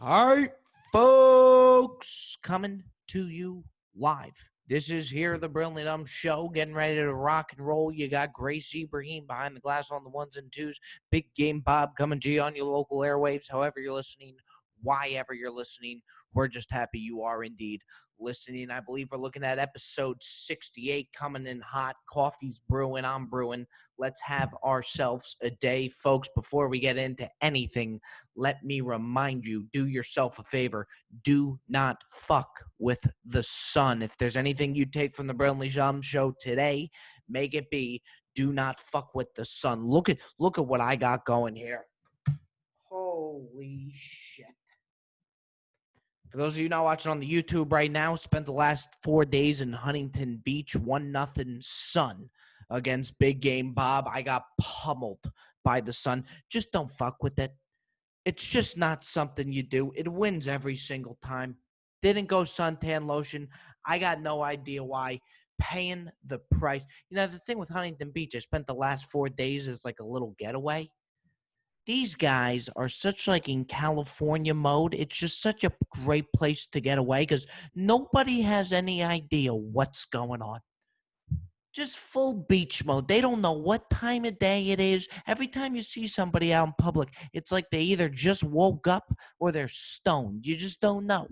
All right, folks, coming to you live. This is Here the Brilliant Dumb Show, getting ready to rock and roll. You got Grace Ibrahim behind the glass on the ones and twos. Big Game Bob coming to you on your local airwaves. However you're listening, why ever you're listening, we're just happy you are indeed listening. I believe we're looking at episode 68 coming in hot. Coffee's brewing, I'm brewing. Let's have ourselves a day, folks. Before we get into anything, let me remind you, do yourself a favor. Do not fuck with the sun. If there's anything you take from the Brilliantly Dumb Show today, make it be, do not fuck with the sun. Look at what I got going here. Holy shit. For those of you not watching on the YouTube right now, spent the last 4 days in Huntington Beach, 1-0 Sun against Big Game Bob. I got pummeled by the sun. Just don't fuck with it. It's just not something you do. It wins every single time. Didn't go suntan lotion. I got no idea why. Paying the price. You know, the thing with Huntington Beach, I spent the last 4 days as like a little getaway. These guys are such like in California mode. It's just such a great place to get away because nobody has any idea what's going on. Just full beach mode. They don't know what time of day it is. Every time you see somebody out in public, it's like they either just woke up or they're stoned. You just don't know.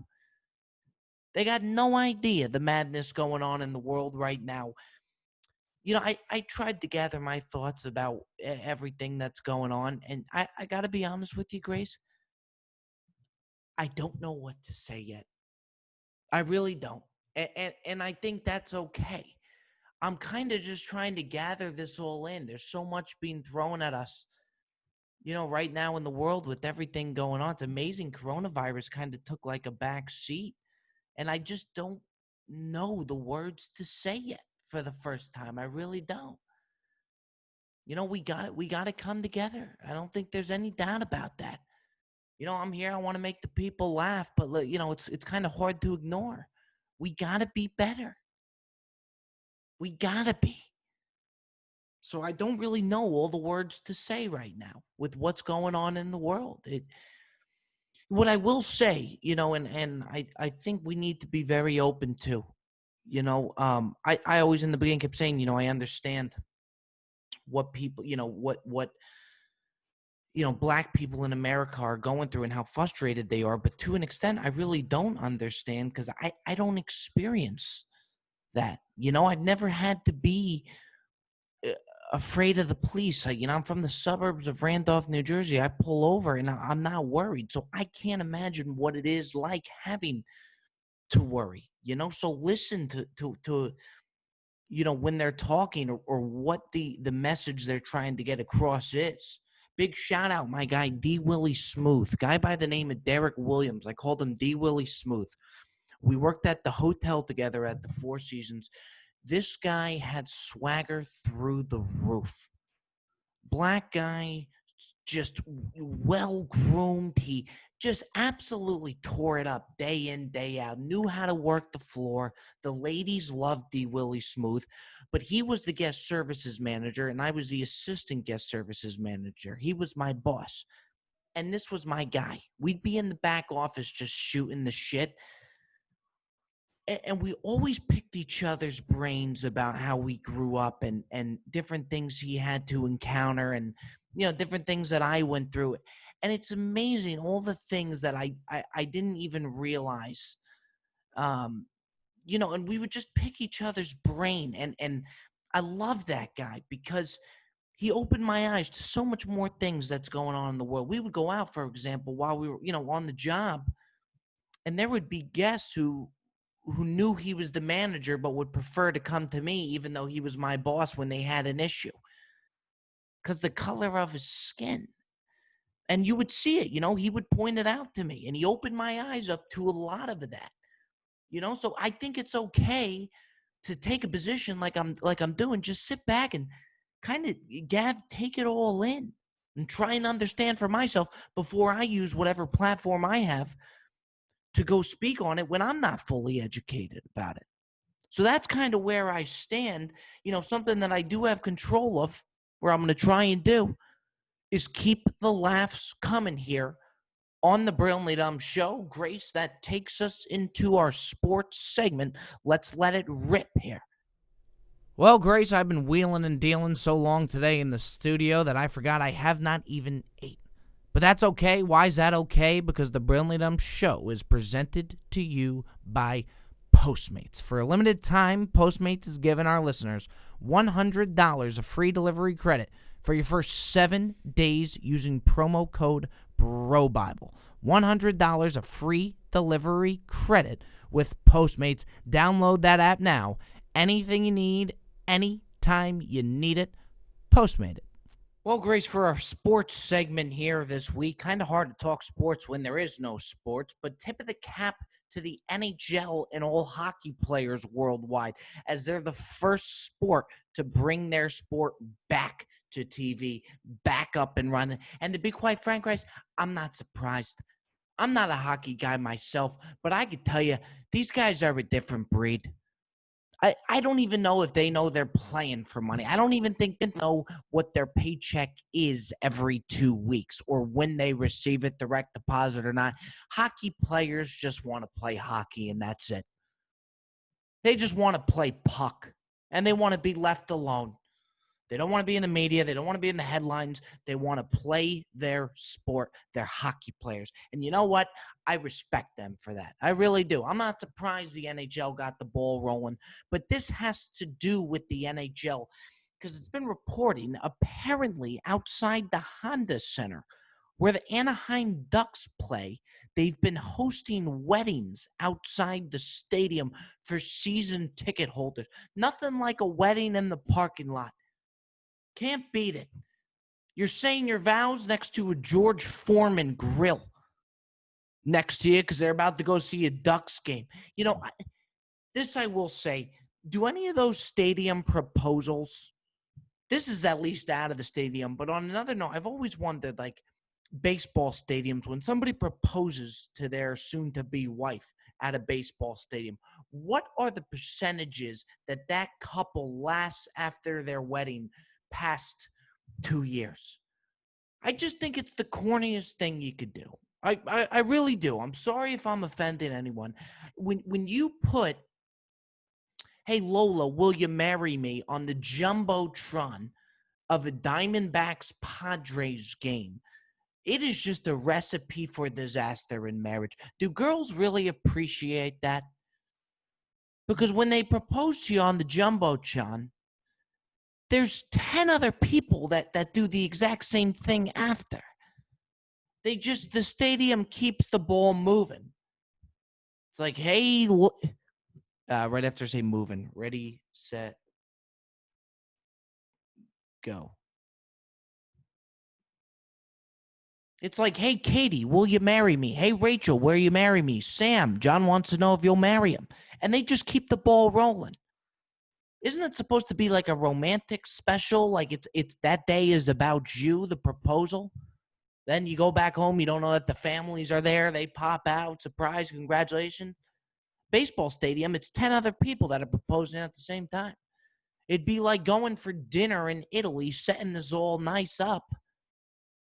They got no idea the madness going on in the world right now. You know, I tried to gather my thoughts about everything that's going on, and I got to be honest with you, Grace. I don't know what to say yet. I really don't. And I think that's okay. I'm kind of just trying to gather this all in. There's so much being thrown at us, you know, right now in the world with everything going on. It's amazing. Coronavirus kind of took like a back seat, and I just don't know the words to say yet for the first time. I really don't. You know, we got it. We got to come together. I don't think there's any doubt about that. You know, I'm here. I want to make the people laugh, but you know, it's kind of hard to ignore. We got to be better. We got to be. So I don't really know all the words to say right now with what's going on in the world. What I will say, you know, and I think we need to be very open to, you know, I always in the beginning kept saying, you know, I understand what people, you know, what you know, black people in America are going through and how frustrated they are. But to an extent, I really don't understand because I don't experience that. You know, I've never had to be afraid of the police. You know, I'm from the suburbs of Randolph, New Jersey. I pull over and I'm not worried. So I can't imagine what it is like having to worry, you know? So listen to you know, when they're talking or what the message they're trying to get across is. Big shout out, my guy, D. Willie Smooth, guy by the name of Derek Williams. I called him D. Willie Smooth. We worked at the hotel together at the Four Seasons. This guy had swagger through the roof. Black guy, just well groomed. He just absolutely tore it up day in, day out, knew how to work the floor. The ladies loved D. Willie Smooth, but he was the guest services manager and I was the assistant guest services manager. He was my boss. And this was my guy. We'd be in the back office just shooting the shit. And we always picked each other's brains about how we grew up and different things he had to encounter and, you know, different things that I went through. And it's amazing all the things that I didn't even realize, you know, and we would just pick each other's brain. And I love that guy because he opened my eyes to so much more things that's going on in the world. We would go out, for example, while we were, you know, on the job, and there would be guests who knew he was the manager but would prefer to come to me even though he was my boss when they had an issue because the color of his skin. And you would see it, you know, he would point it out to me and he opened my eyes up to a lot of that, you know. So I think it's okay to take a position like I'm doing. Just sit back and kind of take it all in and try and understand for myself before I use whatever platform I have to go speak on it when I'm not fully educated about it. So that's kind of where I stand. You know, something that I do have control of, where I'm going to try and do, is keep the laughs coming here on the Brilliantly Dumb Show, Grace, that takes us into our sports segment. Let's let it rip here. Well, Grace, I've been wheeling and dealing so long today in the studio that I forgot I have not even ate. But that's okay. Why is that okay? Because the Brilliantly Dumb Show is presented to you by Postmates. For a limited time, Postmates is giving our listeners $100 of free delivery credit for your first 7 days using promo code BROBIBLE. $100 of free delivery credit with Postmates. Download that app now. Anything you need, anytime you need it, Postmate it. Well, Grace, for our sports segment here this week, kind of hard to talk sports when there is no sports, but tip of the cap to the NHL and all hockey players worldwide, as they're the first sport to bring their sport back to TV, back up and running. And to be quite frank, Grace, I'm not surprised. I'm not a hockey guy myself, but I could tell you, these guys are a different breed. I don't even know if they know they're playing for money. I don't even think they know what their paycheck is every 2 weeks or when they receive it, direct deposit or not. Hockey players just want to play hockey, and that's it. They just want to play puck, and they want to be left alone. They don't want to be in the media. They don't want to be in the headlines. They want to play their sport. They're hockey players. And you know what? I respect them for that. I really do. I'm not surprised the NHL got the ball rolling, but this has to do with the NHL because it's been reporting apparently outside the Honda Center where the Anaheim Ducks play, they've been hosting weddings outside the stadium for season ticket holders. Nothing like a wedding in the parking lot. Can't beat it. You're saying your vows next to a George Foreman grill next to you because they're about to go see a Ducks game. You know, this I will say, do any of those stadium proposals, this is at least out of the stadium, but on another note, I've always wondered, like, baseball stadiums, when somebody proposes to their soon-to-be wife at a baseball stadium, what are the percentages that that couple lasts after their wedding past 2 years? I just think it's the corniest thing you could do. I really do. I'm sorry if I'm offending anyone. When you put, "Hey Lola, will you marry me?" on the jumbotron of a Diamondbacks Padres game, it is just a recipe for disaster in marriage. Do girls really appreciate that? Because when they propose to you on the jumbotron, there's 10 other people that do the exact same thing after. The stadium keeps the ball moving. It's like, hey, right after I say moving, ready, set, go. It's like, hey, Katie, will you marry me? Hey, Rachel, will you marry me? Sam, John wants to know if you'll marry him. And they just keep the ball rolling. Isn't it supposed to be like a romantic special? Like it's that day is about you, the proposal. Then you go back home, you don't know that the families are there. They pop out, surprise, congratulations. Baseball stadium, it's 10 other people that are proposing at the same time. It'd be like going for dinner in Italy, setting this all nice up.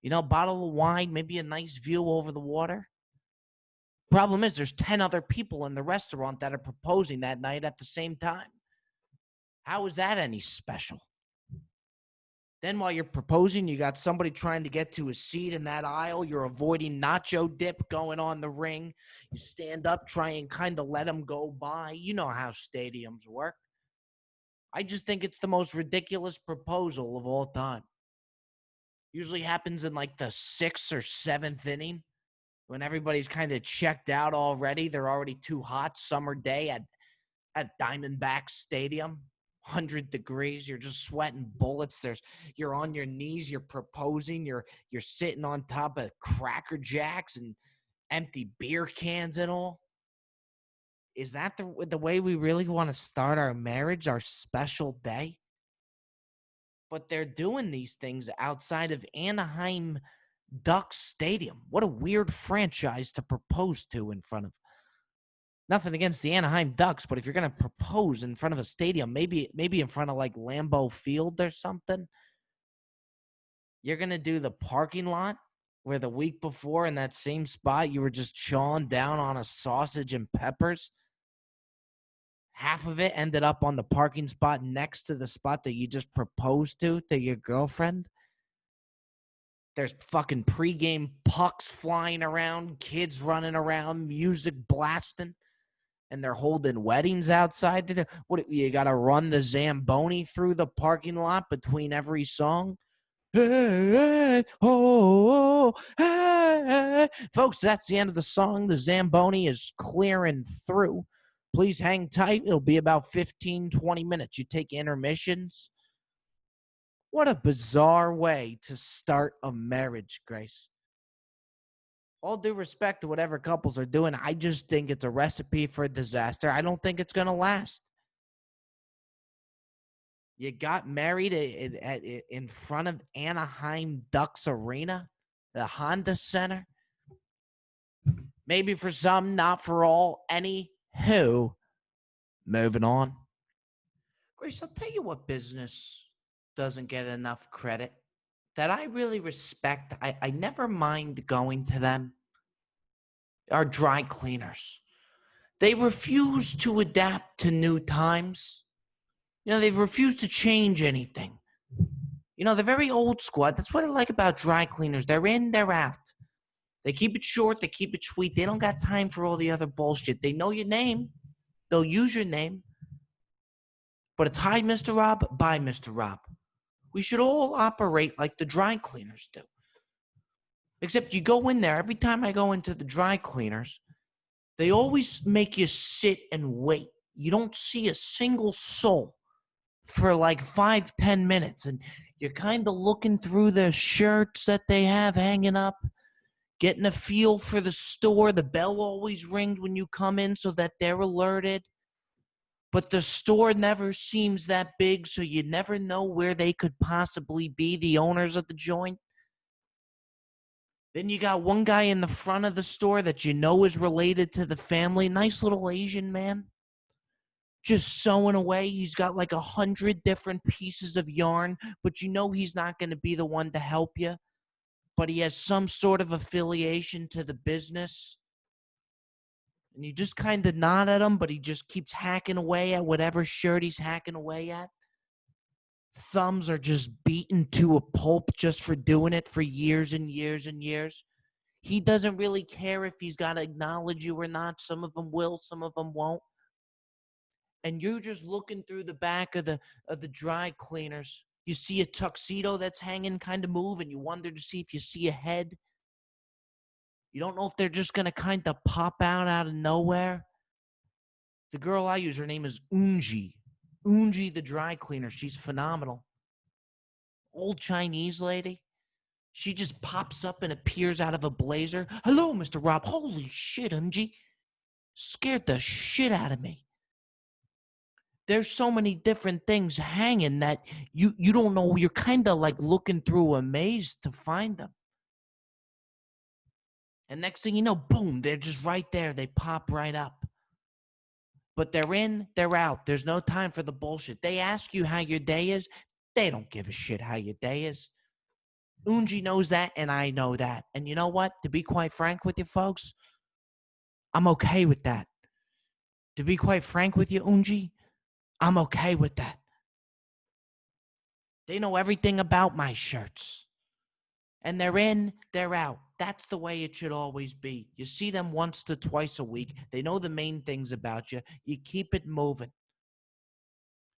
You know, bottle of wine, maybe a nice view over the water. Problem is, there's 10 other people in the restaurant that are proposing that night at the same time. How is that any special? Then while you're proposing, you got somebody trying to get to a seat in that aisle. You're avoiding nacho dip going on the ring. You stand up, try and kind of let them go by. You know how stadiums work. I just think it's the most ridiculous proposal of all time. Usually happens in like the 6th or 7th inning when everybody's kind of checked out already. They're already too hot. Summer day at Diamondbacks Stadium. 100 degrees, you're just sweating bullets. You're on your knees, you're proposing, you're sitting on top of Cracker Jacks and empty beer cans and all. Is that the way we really want to start our marriage, our special day? But they're doing these things outside of Anaheim Ducks Stadium. What a weird franchise to propose to in front of. Nothing against the Anaheim Ducks, but if you're going to propose in front of a stadium, maybe in front of like Lambeau Field or something, you're going to do the parking lot. where the week before in that same spot you were just chawing down on a sausage and peppers? Half of it ended up on the parking spot next to the spot that you just proposed to your girlfriend. There's fucking pregame pucks flying around, kids running around, music blasting, and they're holding weddings outside. What, you got to run the Zamboni through the parking lot between every song? Hey, hey, oh, hey, hey. Folks, that's the end of the song. The Zamboni is clearing through. Please hang tight. It'll be about 15, 20 minutes. You take intermissions. What a bizarre way to start a marriage, Grace. All due respect to whatever couples are doing, I just think it's a recipe for disaster. I don't think it's going to last. You got married in front of Anaheim Ducks Arena, the Honda Center. Maybe for some, not for all. Anywho, moving on. Grace, I'll tell you what business doesn't get enough credit that I really respect. I never mind going to them. Are dry cleaners. They refuse to adapt to new times. They refuse to change anything. They're very old school. That's what I like about dry cleaners. They're in, they're out. They keep it short, they keep it sweet. They don't got time for all the other bullshit. They know your name. They'll use your name. But it's hi, Mr. Rob, bye, Mr. Rob. We should all operate like the dry cleaners do. Except you go in there, every time I go into the dry cleaners, they always make you sit and wait. You don't see a single soul for like 5-10 minutes. And you're kind of looking through the shirts that they have hanging up, getting a feel for the store. The bell always rings when you come in so that they're alerted. But the store never seems that big, so you never know where they could possibly be, the owners of the joint. Then you got one guy in the front of the store that you know is related to the family. Nice little Asian man. Just sewing away. He's got like 100 different pieces of yarn, but you know he's not going to be the one to help you. But he has some sort of affiliation to the business. And you just kind of nod at him, but he just keeps hacking away at whatever shirt he's hacking away at. Thumbs are just beaten to a pulp just for doing it for years and years and years. He doesn't really care if he's got to acknowledge you or not. Some of them will, some of them won't. And you're just looking through the back of the dry cleaners. You see a tuxedo that's hanging kind of move, and you wonder to see if you see a head. You don't know if they're just going to kind of pop out of nowhere. The girl I use, her name is Unji. Unji, the dry cleaner. She's phenomenal. Old Chinese lady. She just pops up and appears out of a blazer. Hello, Mr. Rob. Holy shit, Unji. Scared the shit out of me. There's so many different things hanging that you don't know. You're kind of like looking through a maze to find them. And next thing you know, boom, they're just right there. They pop right up. But they're in, they're out. There's no time for the bullshit. They ask you how your day is. They don't give a shit how your day is. Unji knows that, and I know that. And you know what? To be quite frank with you folks, I'm okay with that. To be quite frank with you, Unji, I'm okay with that. They know everything about my shirts. And they're in, they're out. That's the way it should always be. You see them once to twice a week. They know the main things about you. You keep it moving.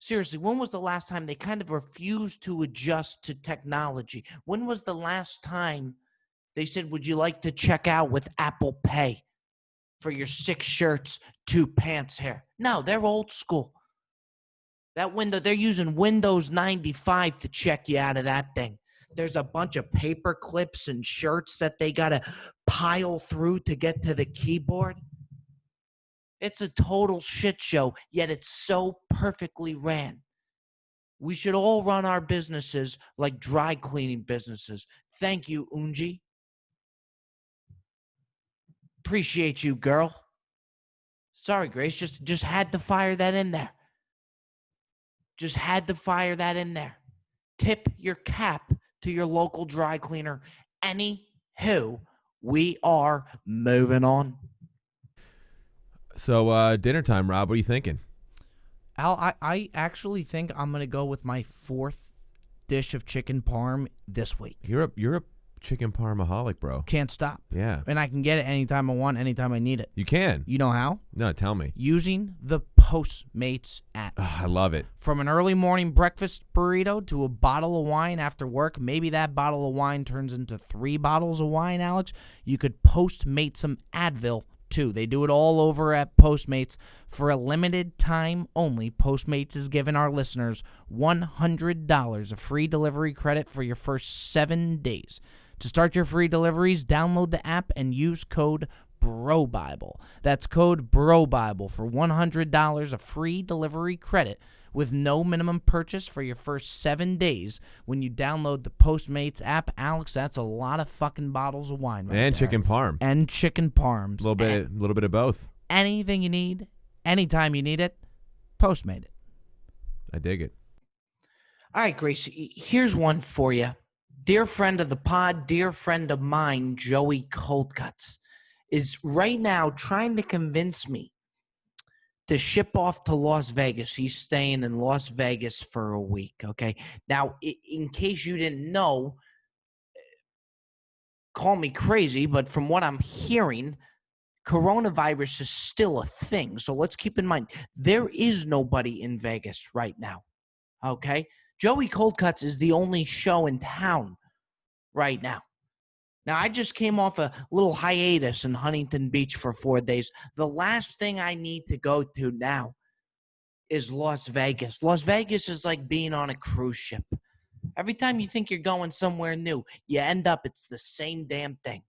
Seriously, when was the last time they kind of refused to adjust to technology? When was the last time they said, would you like to check out with Apple Pay for your 6 shirts, 2 pants here? No, they're old school. That window, they're using Windows 95 to check you out of that thing. There's a bunch of paper clips and shirts that they got to pile through to get to the keyboard. It's a total shit show, yet it's so perfectly ran. We should all run our businesses like dry cleaning businesses. Thank you, Unji. Appreciate you, girl. Sorry, Grace, just had to fire that in there. Just had to fire that in there. Tip your cap to your local dry cleaner. Any who we are moving on. So dinner time, Rob. What are you thinking? Al, I actually think I'm going to go with my fourth dish of chicken parm this week. You're a chicken parmaholic, bro. Can't stop. Yeah. And I can get it anytime I want, anytime I need it. You can. You know how? No, tell me. Using the Postmates app. Oh, I love it. From an early morning breakfast burrito to a bottle of wine after work, maybe that bottle of wine turns into 3 bottles of wine, Alex. You could Postmate some Advil, too. They do it all over at Postmates. For a limited time only, Postmates is giving our listeners $100 of free delivery credit for your first 7 days. To start your free deliveries, download the app and use code BROBIBLE. That's code BROBIBLE for $100 of free delivery credit with no minimum purchase for your first 7 days when you download the Postmates app. Alex, that's a lot of fucking bottles of wine right And there. chicken parm. And chicken parms. A little bit of both. Anything you need, anytime you need it, Postmate it. I dig it. All right, Gracie, here's one for you. Dear friend of the pod, dear friend of mine, Joey Coldcuts, is right now trying to convince me to ship off to Las Vegas. He's staying in Las Vegas for a week, okay? Now, in case you didn't know, call me crazy, but from what I'm hearing, coronavirus is still a thing. So let's keep in mind, there is nobody in Vegas right now, okay? Joey Coldcuts is the only show in town right now. Now, I just came off a little hiatus in Huntington Beach for 4 days. The last thing I need to go to now is Las Vegas. Las Vegas is like being on a cruise ship. Every time you think you're going somewhere new, you end up, it's the same damn thing.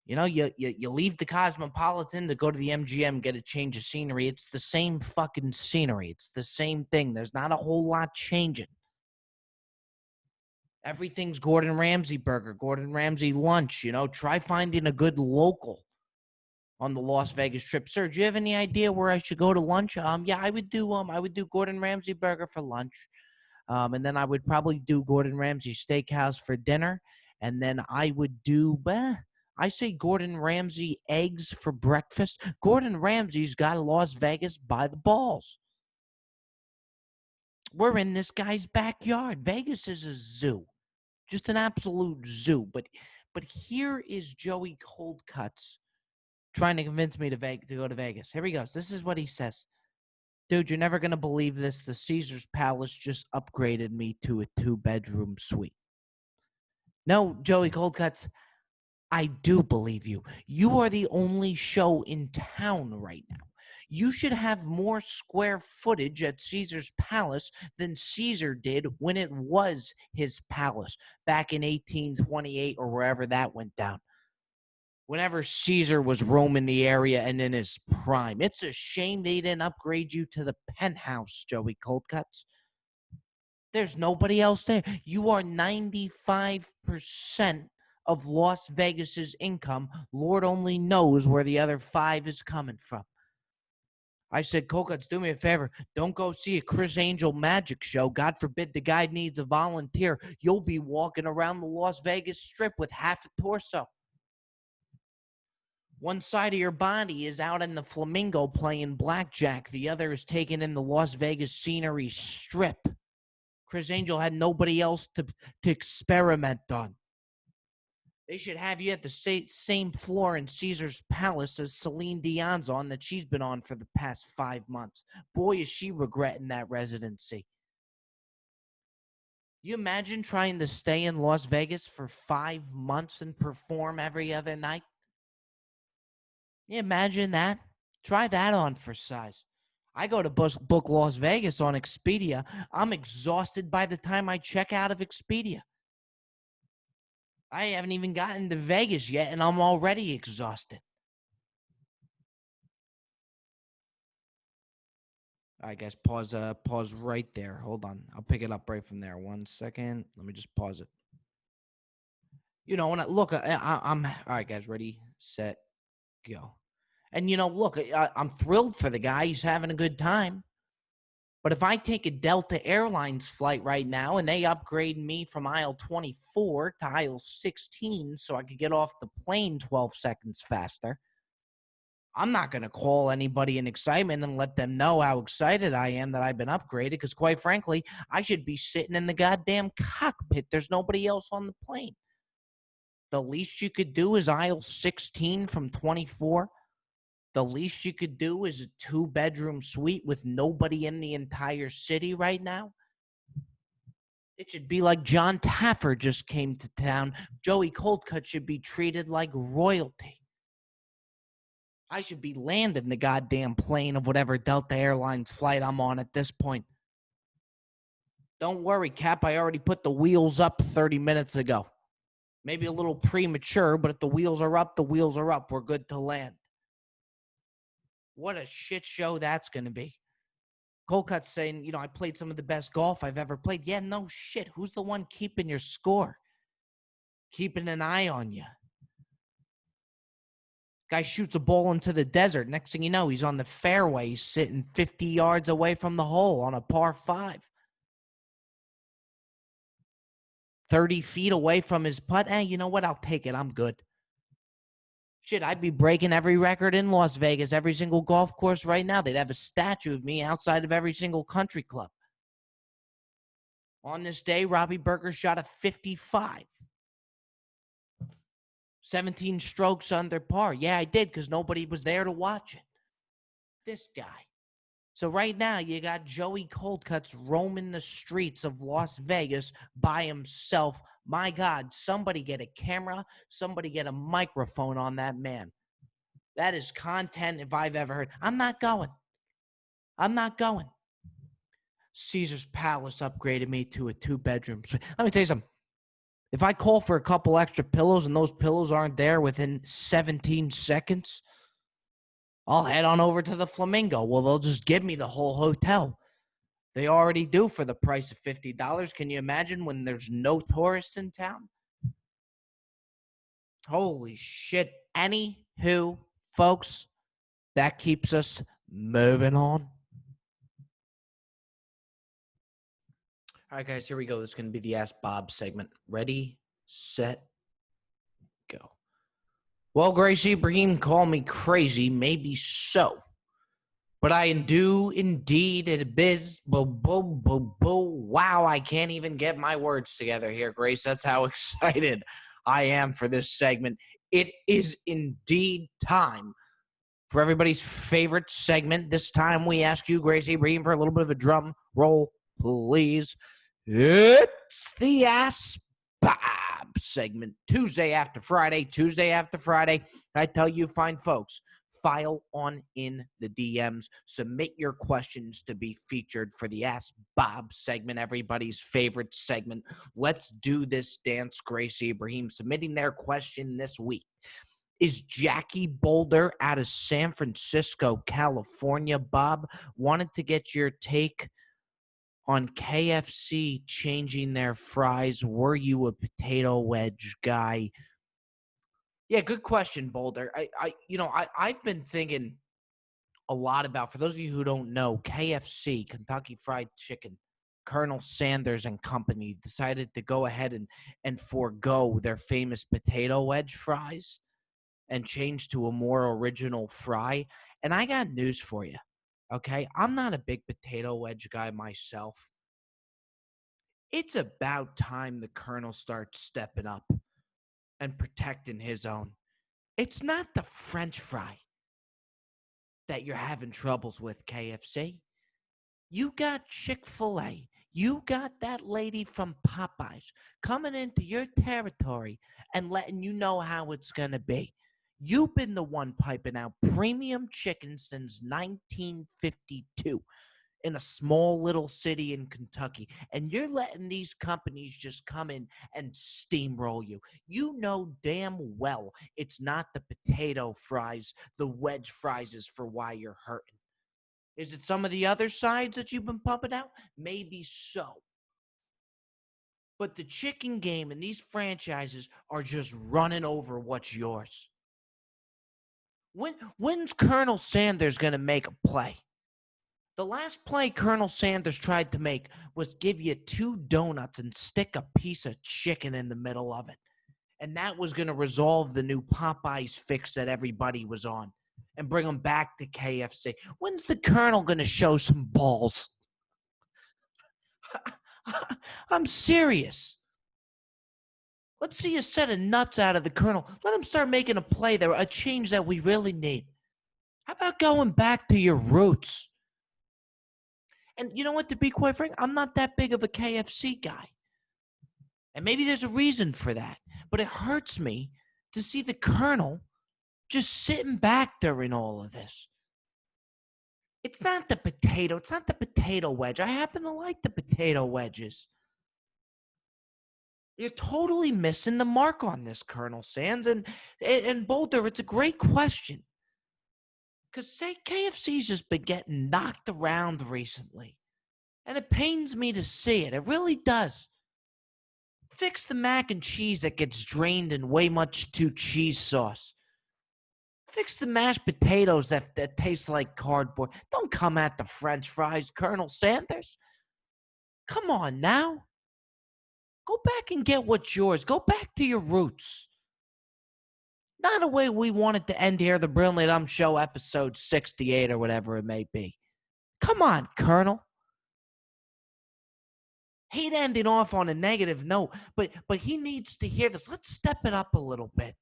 You know, you leave the Cosmopolitan to go to the MGM, get a change of scenery. It's the same fucking scenery. It's the same thing. There's not a whole lot changing. Everything's Gordon Ramsay burger, Gordon Ramsay lunch. You know, try finding a good local on the Las Vegas trip. Sir, do you have any idea where I should go to lunch? Yeah, I would do Gordon Ramsay burger for lunch. And then I would probably do Gordon Ramsay steakhouse for dinner. And then I would do, I say Gordon Ramsay eggs for breakfast. Gordon Ramsay's got Las Vegas by the balls. We're in this guy's backyard. Vegas is a zoo. Just an absolute zoo. But here is Joey Coldcuts trying to convince me to go to Vegas. Here he goes. This is what he says. Dude, you're never going to believe this. The Caesars Palace just upgraded me to a 2-bedroom suite. No, Joey Coldcuts, I do believe you. You are the only show in town right now. You should have more square footage at Caesar's Palace than Caesar did when it was his palace back in 1828 or wherever that went down. Whenever Caesar was roaming the area and in his prime. It's a shame they didn't upgrade you to the penthouse, Joey Coldcuts. There's nobody else there. You are 95% of Las Vegas's income. Lord only knows where the other 5 is coming from. I said, Coldcuts, do me a favor. Don't go see a Chris Angel magic show. God forbid the guy needs a volunteer. You'll be walking around the Las Vegas Strip with half a torso. One side of your body is out in the Flamingo playing blackjack. The other is taking in the Las Vegas scenery strip. Chris Angel had nobody else to experiment on. They should have you at the same floor in Caesar's Palace as Celine Dion's on that she's been on for the past 5 months. Boy, is she regretting that residency. You imagine trying to stay in Las Vegas for 5 months and perform every other night? You imagine that? Try that on for size. I go to book Las Vegas on Expedia. I'm exhausted by the time I check out of Expedia. I haven't even gotten to Vegas yet, and I'm already exhausted. All right, guys, pause right there. Hold on. I'll pick it up right from there. 1 second. Let me just pause it. You know, when I'm all right, guys, ready, set, go. And, you know, look, I'm thrilled for the guy. He's having a good time. But if I take a Delta Airlines flight right now and they upgrade me from aisle 24 to aisle 16 so I could get off the plane 12 seconds faster, I'm not going to call anybody in excitement and let them know how excited I am that I've been upgraded because, quite frankly, I should be sitting in the goddamn cockpit. There's nobody else on the plane. The least you could do is aisle 16 from 24. The least you could do is a 2-bedroom suite with nobody in the entire city right now. It should be like John Taffer just came to town. Joey Coldcut should be treated like royalty. I should be landing the goddamn plane of whatever Delta Airlines flight I'm on at this point. Don't worry, Cap. I already put the wheels up 30 minutes ago. Maybe a little premature, but if the wheels are up, the wheels are up. We're good to land. What a shit show that's going to be. Colcutt's saying, I played some of the best golf I've ever played. Yeah, no shit. Who's the one keeping your score? Keeping an eye on you. Guy shoots a ball into the desert. Next thing you know, he's on the fairway, sitting 50 yards away from the hole on a par 5. 30 feet away from his putt. You know what? I'll take it. I'm good. Shit, I'd be breaking every record in Las Vegas, every single golf course right now. They'd have a statue of me outside of every single country club. On this day, Robbie Berger shot a 55. 17 strokes under par. Yeah, I did because nobody was there to watch it. This guy. So right now, you got Joey Coldcuts roaming the streets of Las Vegas by himself. My God, somebody get a camera. Somebody get a microphone on that man. That is content if I've ever heard. I'm not going. Caesar's Palace upgraded me to a 2-bedroom suite. Let me tell you something. If I call for a couple extra pillows and those pillows aren't there within 17 seconds, I'll head on over to the Flamingo. Well, they'll just give me the whole hotel. They already do for the price of $50. Can you imagine when there's no tourists in town? Holy shit. Anywho, folks, that keeps us moving on. All right, guys, here we go. This is going to be the Ask Bob segment. Ready, set, go. Well, Gracie Ibrahim called me crazy. Maybe so. But I do indeed it biz. Wow, I can't even get my words together here, Grace. That's how excited I am for this segment. It is indeed time for everybody's favorite segment. This time we ask you, Gracie Ibrahim, for a little bit of a drum roll, please. It's the Ask Bob segment. Tuesday after Friday. I tell you, fine folks, file on in the DMs. Submit your questions to be featured for the Ask Bob segment, everybody's favorite segment. Let's do this dance. Gracie Ibrahim submitting their question this week. Is Jackie Boulder out of San Francisco, California? Bob, wanted to get your take on KFC changing their fries. Were you a potato wedge guy? Yeah, good question, Boulder. I've been thinking a lot about, for those of you who don't know, KFC, Kentucky Fried Chicken, Colonel Sanders and company decided to go ahead and forego their famous potato wedge fries and change to a more original fry. And I got news for you. Okay, I'm not a big potato wedge guy myself. It's about time the Colonel starts stepping up and protecting his own. It's not the French fry that you're having troubles with, KFC. You got Chick-fil-A. You got that lady from Popeyes coming into your territory and letting you know how it's going to be. You've been the one piping out premium chicken since 1952 in a small little city in Kentucky, and you're letting these companies just come in and steamroll you. You know damn well it's not the potato fries, the wedge fries is for why you're hurting. Is it some of the other sides that you've been pumping out? Maybe so. But the chicken game and these franchises are just running over what's yours. When's Colonel Sanders going to make a play? The last play Colonel Sanders tried to make was give you 2 donuts and stick a piece of chicken in the middle of it. And that was going to resolve the new Popeyes fix that everybody was on and bring them back to KFC. When's the Colonel going to show some balls? I'm serious. Let's see a set of nuts out of the Colonel. Let him start making a play there, a change that we really need. How about going back to your roots? And you know what, to be quite frank, I'm not that big of a KFC guy. And maybe there's a reason for that. But it hurts me to see the Colonel just sitting back during all of this. It's not the potato. It's not the potato wedge. I happen to like the potato wedges. You're totally missing the mark on this, Colonel Sands. And Boulder, it's a great question. Because, say, KFC's just been getting knocked around recently. And it pains me to see it. It really does. Fix the mac and cheese that gets drained in way much too cheese sauce. Fix the mashed potatoes that taste like cardboard. Don't come at the French fries, Colonel Sanders. Come on now. Go back and get what's yours. Go back to your roots. Not the way we wanted to end here, the Brilliantly Dumb Show, episode 68 or whatever it may be. Come on, Colonel. Hate ending off on a negative note, but he needs to hear this. Let's step it up a little bit.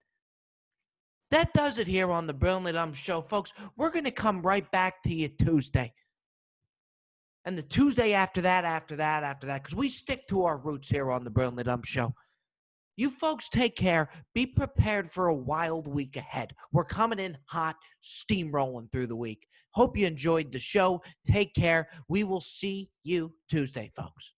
That does it here on the Brilliantly Dumb Show, folks. We're going to come right back to you Tuesday. And the Tuesday after that, because we stick to our roots here on the Brilliantly Dumb Show. You folks take care. Be prepared for a wild week ahead. We're coming in hot, steamrolling through the week. Hope you enjoyed the show. Take care. We will see you Tuesday, folks.